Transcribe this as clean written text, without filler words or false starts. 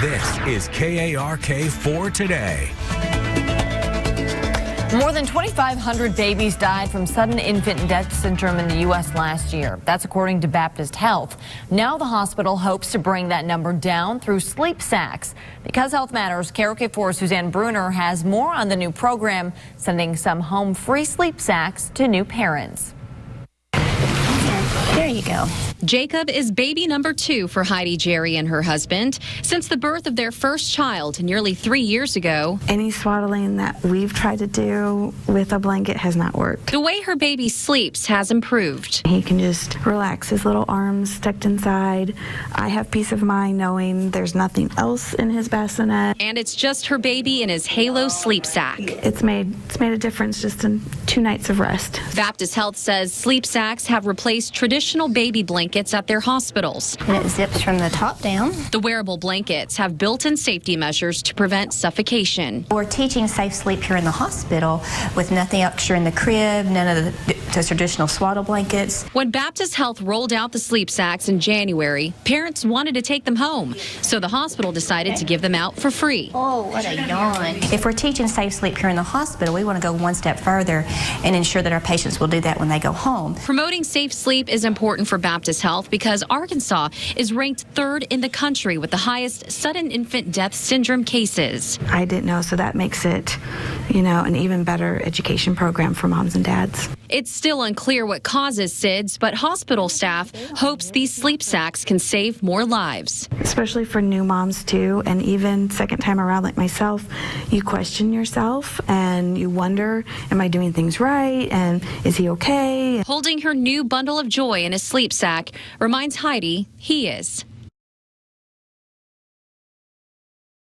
This is KARK4 Today. More than 2,500 babies died from sudden infant death syndrome in the U.S. last year. That's according to Baptist Health. Now the hospital hopes to bring that number down through sleep sacks. Because Health Matters, KARK4's Suzanne Bruner has more on the new program, sending some home free sleep sacks to new parents. There you go. Jacob is baby number 2 for Heidi Jerry and her husband. Since the birth of their first child nearly 3 years ago, Any swaddling that we've tried to do with a blanket has not worked. the way her baby sleeps has improved. He can just relax, his little arms tucked inside. I have peace of mind knowing there's nothing else in his bassinet. And it's just her baby in his Halo sleep sack. It's made a difference just in 2 nights of rest. Baptist Health says sleep sacks have replaced traditional baby blankets at their hospitals. And it zips from the top down. The wearable blankets have built-in safety measures to prevent suffocation. We're teaching safe sleep here in the hospital with nothing extra in the crib, none of the traditional swaddle blankets. When Baptist Health rolled out the sleep sacks in January, parents wanted to take them home, so the hospital decided to give them out for free. Oh, what a yawn. If we're teaching safe sleep here in the hospital, we want to go one step further and ensure that our patients will do that when they go home. Promoting safe sleep is important for Baptist Health because Arkansas is ranked 3rd in the country with the highest sudden infant death syndrome cases. I didn't know, so that makes it, an even better education program for moms and dads. It's still unclear what causes SIDS, but hospital staff hopes these sleep sacks can save more lives. Especially for new moms too, and even second time around like myself, you question yourself and you wonder, am I doing things right, and is he okay? Holding her new bundle of joy in a sleep sack reminds Heidi he is.